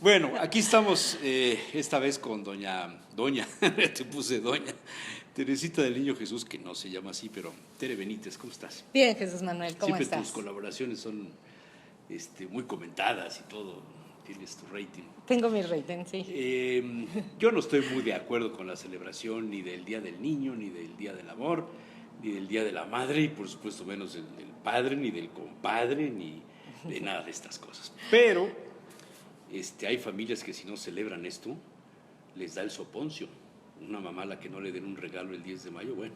Bueno, aquí estamos esta vez con doña, te puse doña, Teresita del Niño Jesús, que no se llama así, pero Tere Benítez, ¿cómo estás? Bien, Jesús Manuel, ¿cómo Siempre tus estás? colaboraciones son muy comentadas y todo, tienes tu rating. Tengo mi rating, sí. Yo no estoy muy de acuerdo con la celebración ni del Día del Niño, ni del Día del Amor, ni del Día de la Madre, y por supuesto menos del padre, ni del compadre, ni de nada de estas cosas. Pero hay familias que si no celebran esto, les da el soponcio. Una mamá a la que no le den un regalo el 10 de mayo, bueno,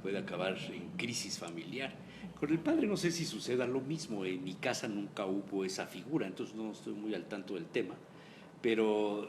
puede acabar en crisis familiar. Con el padre no sé si suceda lo mismo, en mi casa nunca hubo esa figura, entonces no estoy muy al tanto del tema, pero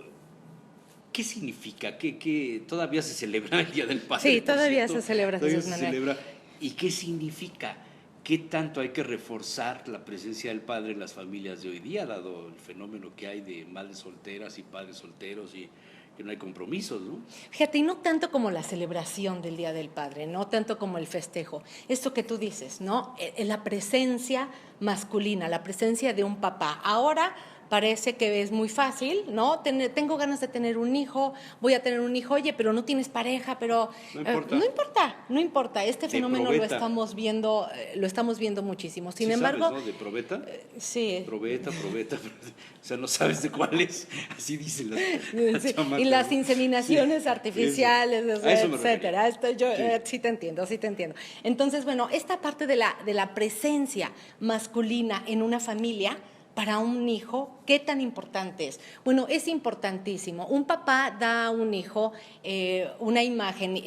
¿qué significa? ¿Qué todavía se celebra el Día del Padre? Sí, Por todavía cierto? se celebra, Todavía Jesús se Manuel. celebra. ¿Y qué significa? ¿Qué tanto hay que reforzar la presencia del padre en las familias de hoy día, dado el fenómeno que hay de madres solteras y padres solteros y que no hay compromisos, ¿no? Fíjate, y no tanto como la celebración del Día del Padre, no tanto como el festejo. Esto que tú dices, ¿no? La presencia masculina, la presencia de un papá. Ahora parece que es muy fácil, ¿no? Tengo ganas de tener un hijo, voy a tener un hijo, oye, pero no tienes pareja, pero No importa. no importa. Este De fenómeno probeta. lo estamos viendo muchísimo. Sin ¿Sí embargo, sabes, no? ¿De probeta? sí. Probeta. O sea, no sabes de cuál es. Así dicen las Sí, chamacas, y las ¿no? inseminaciones Sí, artificiales, eso. A eso me etcétera. refería. Esto yo Sí. sí te entiendo, sí te entiendo. Entonces, bueno, esta parte de la presencia masculina en una familia para un hijo, ¿qué tan importante es? Bueno, es importantísimo. Un papá da a un hijo una imagen,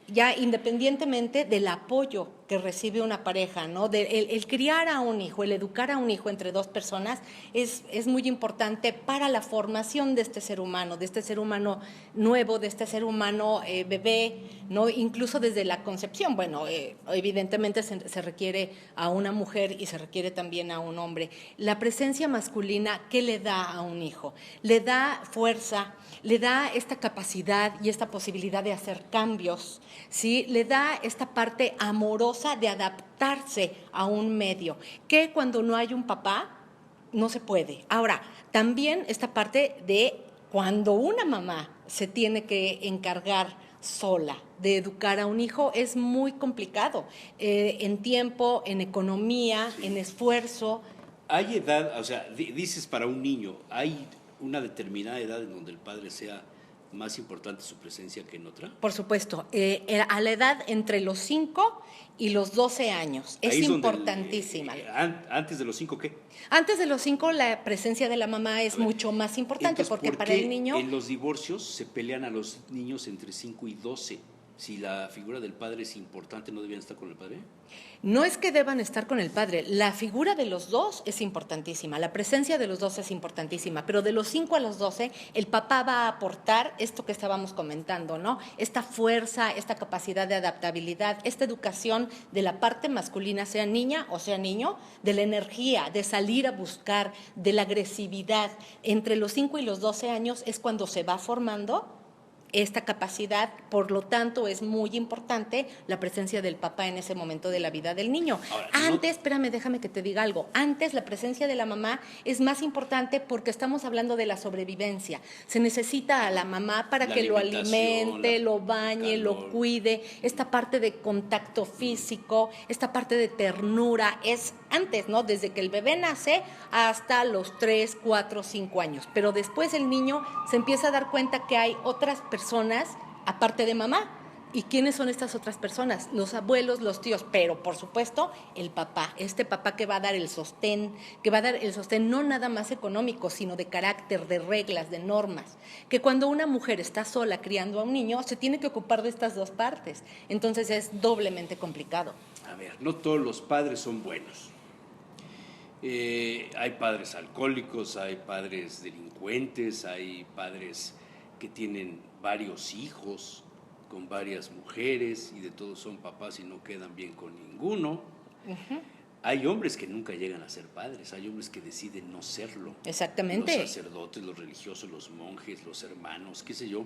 ya independientemente del apoyo que recibe una pareja, ¿no? El criar a un hijo, el educar a un hijo entre dos personas es muy importante para la formación de este ser humano nuevo, de este ser humano bebé, ¿no? Incluso desde la concepción. Bueno, evidentemente se requiere a una mujer y se requiere también a un hombre. La presencia masculina, ¿qué le da a un hijo? Le da fuerza, le da esta capacidad y esta posibilidad de hacer cambios, ¿sí? Le da esta parte amorosa de adaptarse a un medio, que cuando no hay un papá no se puede. Ahora, también esta parte de cuando una mamá se tiene que encargar sola de educar a un hijo es muy complicado, en tiempo, en economía, Sí. en esfuerzo. Hay edad, o sea, dices para un niño, ¿hay una determinada edad en donde el padre sea más importante su presencia que en otra? Por supuesto, a la edad entre los 5 y los 12 años. Es Ahí es donde importantísima. antes de los 5, ¿qué? Antes de los 5, la presencia de la mamá es A ver, mucho más importante entonces, porque ¿por para el qué niño en los divorcios se pelean a los niños entre 5 y 12? Si la figura del padre es importante, ¿no debían estar con el padre? no es que deban estar con el padre, la figura de los dos es importantísima, la presencia de los dos es importantísima, pero de los 5 a los 12, el papá va a aportar esto que estábamos comentando, ¿no? Esta fuerza, esta capacidad de adaptabilidad, esta educación de la parte masculina, sea niña o sea niño, de la energía, de salir a buscar, de la agresividad. Entre los 5 y los 12 años es cuando se va formando esta capacidad, por lo tanto es muy importante la presencia del papá en ese momento de la vida del niño. Ahora, Antes, espérame, déjame que te diga algo, antes la presencia de la mamá es más importante porque estamos hablando de la sobrevivencia. Se necesita a la mamá para la que lo alimentación, alimente, lo bañe, lo calor. cuide, esta parte de contacto físico, esta parte de ternura, es antes, ¿no? Desde que el bebé nace hasta los 3, 4, 5 años. Pero después el niño se empieza a dar cuenta que hay otras personas aparte de mamá. ¿Y quiénes son estas otras personas? Los abuelos, los tíos, pero por supuesto el papá, este papá que va a dar el sostén, no nada más económico, sino de carácter, de reglas, de normas. Que cuando una mujer está sola criando a un niño, se tiene que ocupar de estas dos partes. Entonces es doblemente complicado. A ver, no todos los padres son buenos. Hay padres alcohólicos, hay padres delincuentes, hay padres que tienen varios hijos con varias mujeres y de todos son papás y no quedan bien con ninguno. Hay hombres que nunca llegan a ser padres, hay hombres que deciden no serlo. Exactamente. Los sacerdotes, los religiosos, los monjes, los hermanos, qué sé yo.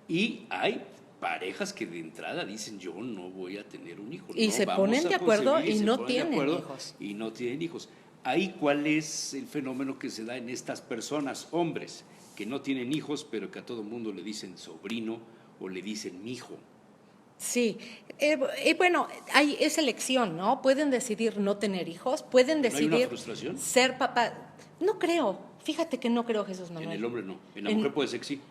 Y hay parejas que de entrada dicen yo no voy a tener un hijo. Y no se vamos ponen a de acuerdo concebir, y se no ponen de tienen acuerdo hijos. y no tienen hijos. ahí cuál es el fenómeno que se da en estas personas, hombres, que no tienen hijos, pero que a todo mundo le dicen sobrino o le dicen mijo. Sí, bueno, es elección, ¿no? Pueden decidir no tener hijos, pueden ¿No hay una decidir frustración? ser papá. No creo, fíjate que no creo, Jesús Manuel. En el hombre no, en la mujer puede ser que sí.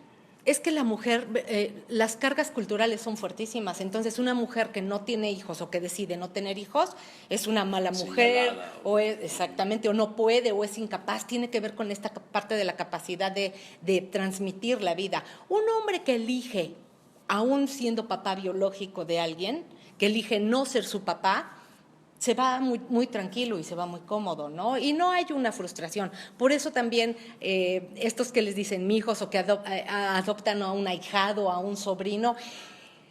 Es que la mujer, las cargas culturales son fuertísimas, entonces una mujer que no tiene hijos o que decide no tener hijos es una mala mujer, Señalada, o es, exactamente, o no puede, o es incapaz, tiene que ver con esta parte de la capacidad de transmitir la vida. Un hombre que elige, aún siendo papá biológico de alguien, que elige no ser su papá, se va muy, muy tranquilo y se va muy cómodo, ¿no? Y no hay una frustración. Por eso también estos que les dicen mijos o que adoptan a un ahijado, a un sobrino,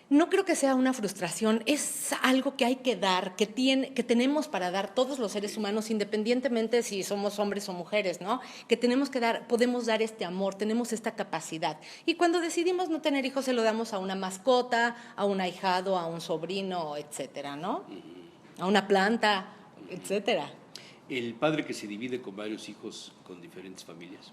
no creo que sea una frustración, es algo que hay que dar, que tenemos para dar todos los seres humanos, independientemente si somos hombres o mujeres, ¿no? Que tenemos que dar, podemos dar este amor, tenemos esta capacidad. Y cuando decidimos no tener hijos, se lo damos a una mascota, a un ahijado, a un sobrino, etcétera, ¿no? A una planta, etcétera. El padre que se divide con varios hijos con diferentes familias.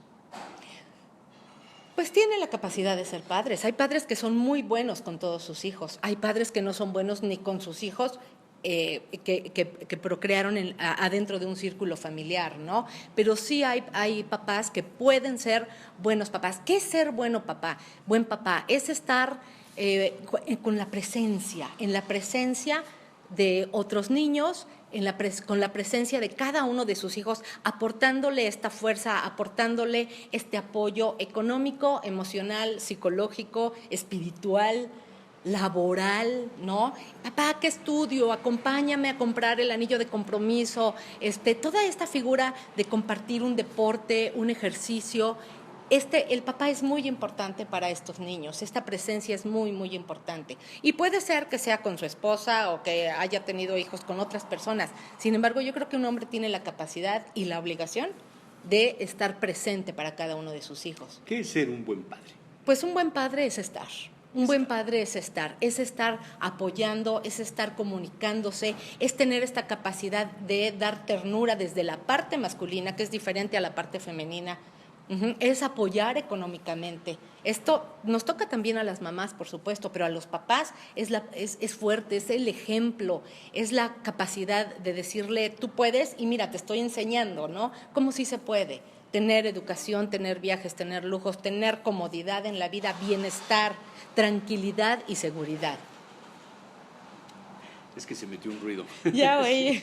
Pues tiene la capacidad de ser padres. Hay padres que son muy buenos con todos sus hijos. Hay padres que no son buenos ni con sus hijos, que procrearon adentro de un círculo familiar, ¿no? Pero sí hay papás que pueden ser buenos papás. ¿Qué es ser bueno papá? Buen papá es estar con la presencia, en la presencia de otros niños, con la presencia de cada uno de sus hijos, aportándole esta fuerza, aportándole este apoyo económico, emocional, psicológico, espiritual, laboral, ¿no? Papá, ¿qué estudio? Acompáñame a comprar el anillo de compromiso, toda esta figura de compartir un deporte, un ejercicio. El papá es muy importante para estos niños, esta presencia es muy, muy importante. Y puede ser que sea con su esposa o que haya tenido hijos con otras personas. Sin embargo, yo creo que un hombre tiene la capacidad y la obligación de estar presente para cada uno de sus hijos. ¿Qué es ser un buen padre? Pues un buen padre es estar. Un buen padre es estar apoyando, es estar comunicándose, es tener esta capacidad de dar ternura desde la parte masculina, que es diferente a la parte femenina. Es apoyar económicamente. Esto nos toca también a las mamás, por supuesto, pero a los papás es fuerte, es el ejemplo, es la capacidad de decirle, tú puedes y mira, te estoy enseñando, ¿no? Cómo sí se puede. Tener educación, tener viajes, tener lujos, tener comodidad en la vida, bienestar, tranquilidad y seguridad. Es que se metió un ruido. Ya, oye,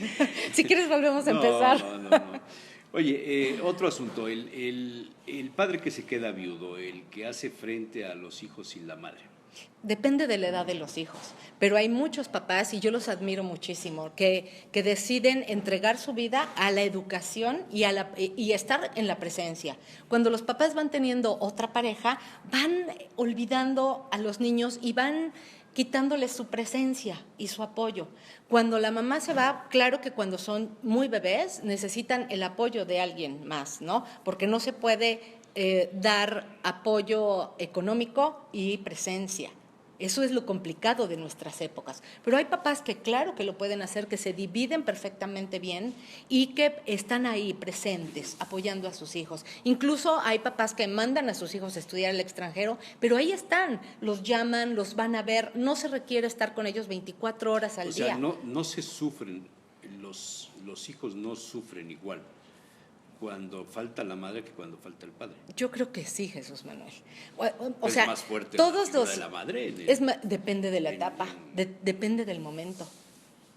si quieres volvemos a empezar. No. Oye, otro asunto, el padre que se queda viudo, el que hace frente a los hijos sin la madre. Depende de la edad de los hijos, pero hay muchos papás, y yo los admiro muchísimo, que deciden entregar su vida a la educación y estar en la presencia. Cuando los papás van teniendo otra pareja, van olvidando a los niños y van quitándoles su presencia y su apoyo. Cuando la mamá se va, claro que cuando son muy bebés necesitan el apoyo de alguien más, ¿no? Porque no se puede dar apoyo económico y presencia. Eso es lo complicado de nuestras épocas. Pero hay papás que claro que lo pueden hacer, que se dividen perfectamente bien y que están ahí presentes, apoyando a sus hijos. Incluso hay papás que mandan a sus hijos a estudiar al extranjero, pero ahí están, los llaman, los van a ver. No se requiere estar con ellos 24 horas al día. O sea, no se sufren, los hijos no sufren igual cuando falta la madre que cuando falta el padre. Yo creo que sí, Jesús Manuel. O sea, más fuerte todos la los de la madre. depende de la etapa, depende del momento.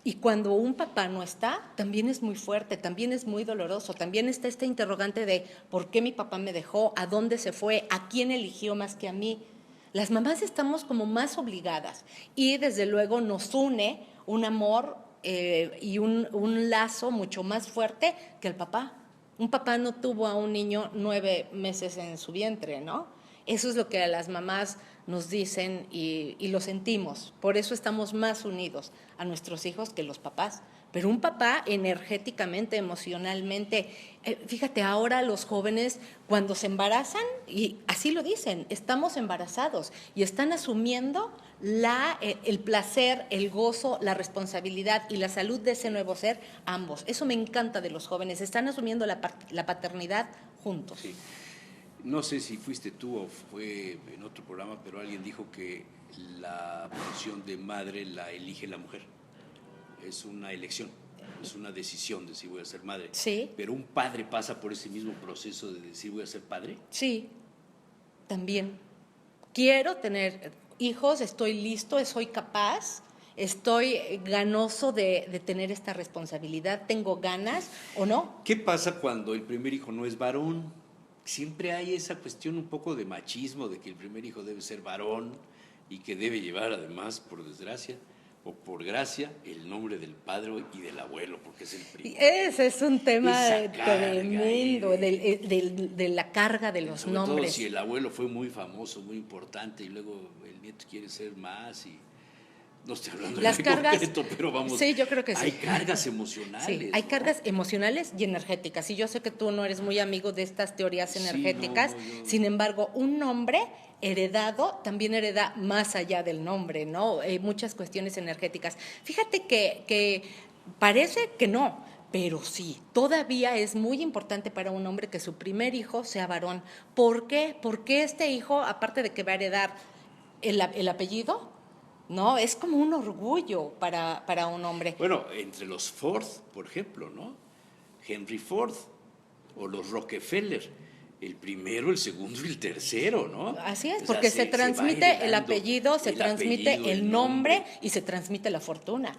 Y cuando un papá no está, también es muy fuerte, también es muy doloroso, también está este interrogante de ¿por qué mi papá me dejó? ¿A dónde se fue? ¿A quién eligió más que a mí? Las mamás estamos como más obligadas y desde luego nos une un amor y un lazo mucho más fuerte que el papá. Un papá no tuvo a un niño 9 meses en su vientre, ¿no? Eso es lo que las mamás nos dicen y lo sentimos. Por eso estamos más unidos a nuestros hijos que los papás. Pero un papá energéticamente, emocionalmente, fíjate, ahora los jóvenes cuando se embarazan, y así lo dicen, estamos embarazados y están asumiendo el placer, el gozo, la responsabilidad y la salud de ese nuevo ser, ambos. Eso me encanta de los jóvenes, están asumiendo la paternidad juntos. Sí. No sé si fuiste tú o fue en otro programa, pero alguien dijo que la posición de madre la elige la mujer. Es una elección, es una decisión de si voy a ser madre. Sí. Pero un padre pasa por ese mismo proceso de decir voy a ser padre. Sí, también. Quiero tener hijos, estoy listo, soy capaz, estoy ganoso de tener esta responsabilidad, tengo ganas o no. ¿Qué pasa cuando el primer hijo no es varón? Siempre hay esa cuestión un poco de machismo, de que el primer hijo debe ser varón y que debe llevar además, por desgracia o por gracia, el nombre del padre y del abuelo, porque es el primero. Ese es un tema tremendo, de de la carga de los sobre nombres. todo si el abuelo fue muy famoso, muy importante, y luego el nieto quiere ser más y... No estoy hablando Las de cargas, concreto, pero vamos, sí, yo creo que hay sí. cargas emocionales. Sí, hay cargas emocionales y energéticas. Y yo sé que tú no eres muy amigo de estas teorías energéticas, sin embargo, un nombre heredado también hereda más allá del nombre, ¿no? Muchas cuestiones energéticas. Fíjate que parece que no, pero sí, todavía es muy importante para un hombre que su primer hijo sea varón. ¿Por qué? Porque este hijo, aparte de que va a heredar el apellido, no, es como un orgullo para un hombre. Bueno, entre los Ford, por ejemplo, ¿no? Henry Ford o los Rockefeller, el primero, el segundo y el tercero, ¿no? Así es, O porque sea, se transmite el apellido, se el transmite apellido, el nombre y se transmite la fortuna.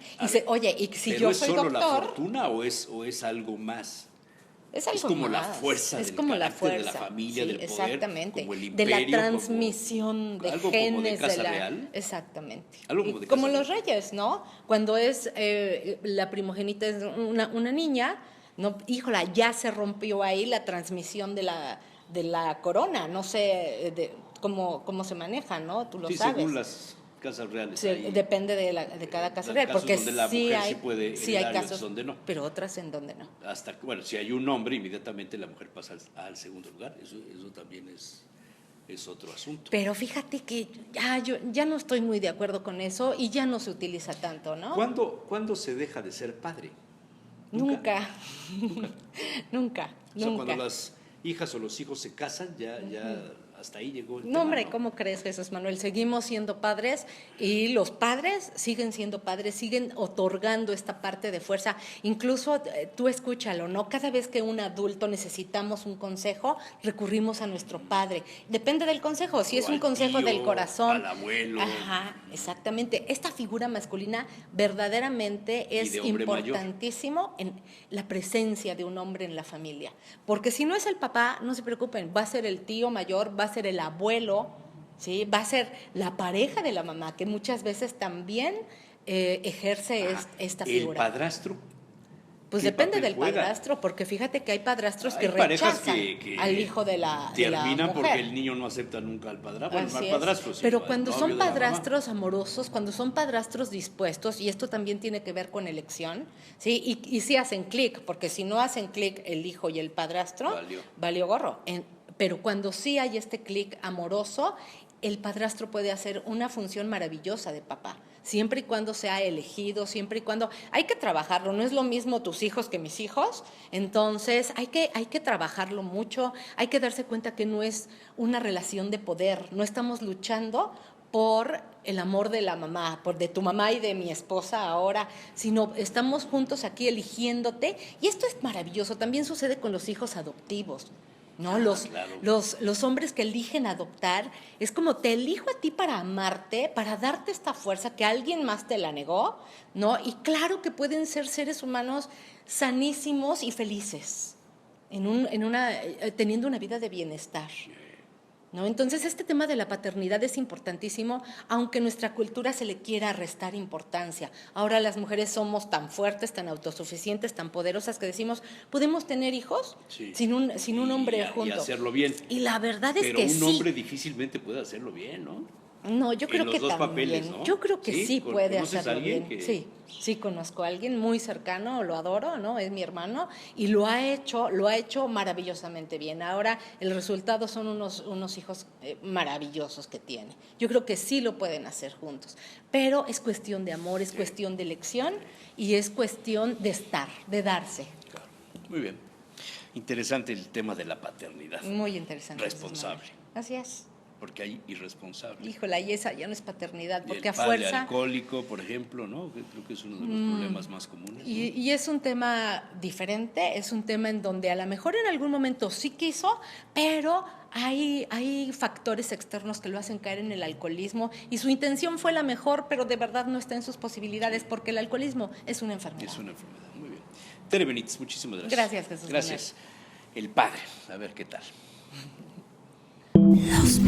Oye, y si yo soy ¿pero es solo doctor, la fortuna o es algo más? es algo como más. la fuerza es del como la carácter, fuerza, de la familia, sí, del poder, exactamente, como el de imperio, la transmisión de algo genes, como de casa de la, real. exactamente. Algo como de Como casa los real. reyes, ¿no? Cuando es la primogenita es una niña, no, híjola, ya se rompió ahí la transmisión de la corona, no sé cómo se maneja, ¿no? Tú lo Sí, sabes. según las casas reales. Sí, Hay, depende de cada casa real, casos porque donde la sí mujer hay, sí puede sí hay heredar y otros casos, donde no. pero otras en donde no. Hasta, bueno, si hay un hombre, inmediatamente la mujer pasa al segundo lugar. Eso también es otro asunto. Pero fíjate que yo ya no estoy muy de acuerdo con eso y ya no se utiliza tanto, ¿no? ¿Cuándo se deja de ser padre? Nunca. Nunca. O sea, cuando las hijas o los hijos se casan, ya hasta ahí llegó el tema, No, hombre, ¿no? ¿cómo crees, Jesús Manuel? Seguimos siendo padres y los padres siguen siendo padres, siguen otorgando esta parte de fuerza. Incluso tú escúchalo, ¿no? Cada vez que un adulto necesitamos un consejo, recurrimos a nuestro padre. Depende del consejo, si es un consejo tío, del corazón. al abuelo. Ajá, exactamente. Esta figura masculina verdaderamente es importantísimo en la presencia de un hombre en la familia. Porque si no es el papá, no se preocupen, va a ser el tío mayor, va a ser el abuelo, ¿sí? Va a ser la pareja de la mamá, que muchas veces también ejerce esta figura. ¿El padrastro? Pues depende del padrastro, porque fíjate que hay padrastros que rechazan al hijo de la terminan mujer. porque el niño no acepta nunca al padrastro. Pero cuando son padrastros amorosos, cuando son padrastros dispuestos, y esto también tiene que ver con elección, ¿sí? Y sí hacen clic, porque si no hacen clic el hijo y el padrastro, valió gorro. Pero cuando sí hay este clic amoroso, el padrastro puede hacer una función maravillosa de papá, siempre y cuando sea elegido, siempre y cuando... Hay que trabajarlo, no es lo mismo tus hijos que mis hijos, entonces hay que trabajarlo mucho, hay que darse cuenta que no es una relación de poder, no estamos luchando por el amor de la mamá, de tu mamá y de mi esposa ahora, sino estamos juntos aquí eligiéndote, y esto es maravilloso, también sucede con los hijos adoptivos. ¿No? Los hombres que eligen adoptar, es como te elijo a ti para amarte, para darte esta fuerza que alguien más te la negó, ¿no? Y claro que pueden ser seres humanos sanísimos y felices, teniendo una vida de bienestar, ¿no? Entonces este tema de la paternidad es importantísimo, aunque nuestra cultura se le quiera restar importancia. Ahora las mujeres somos tan fuertes, tan autosuficientes, tan poderosas que decimos, ¿podemos tener hijos? Sí. sin un hombre junto. Y hacerlo bien. Y la verdad es pero que sí. Pero un hombre difícilmente puede hacerlo bien, ¿no? No, yo creo los que dos también. papeles, ¿no? Yo creo que sí puede ¿Conoces a hacerlo alguien bien. que- Sí, sí conozco a alguien muy cercano, lo adoro, ¿no? Es mi hermano y lo ha hecho maravillosamente bien. Ahora el resultado son unos hijos maravillosos que tiene. Yo creo que sí lo pueden hacer juntos, pero es cuestión de amor, es cuestión de elección y es cuestión de estar, de darse. Claro. Muy bien. Interesante el tema de la paternidad. Muy interesante. Responsable. Así es. Porque hay irresponsables. Híjola, y esa ya no es paternidad, Y porque el a padre fuerza... alcohólico, por ejemplo, ¿no? Que creo que es uno de los problemas más comunes. ¿no? Y es un tema diferente, es un tema en donde a lo mejor en algún momento sí quiso, pero hay factores externos que lo hacen caer en el alcoholismo y su intención fue la mejor, pero de verdad no está en sus posibilidades porque el alcoholismo es una enfermedad. Es una enfermedad. Muy bien. Tere Benítez, muchísimas gracias. Gracias, Jesús. Gracias. El padre, a ver qué tal. Los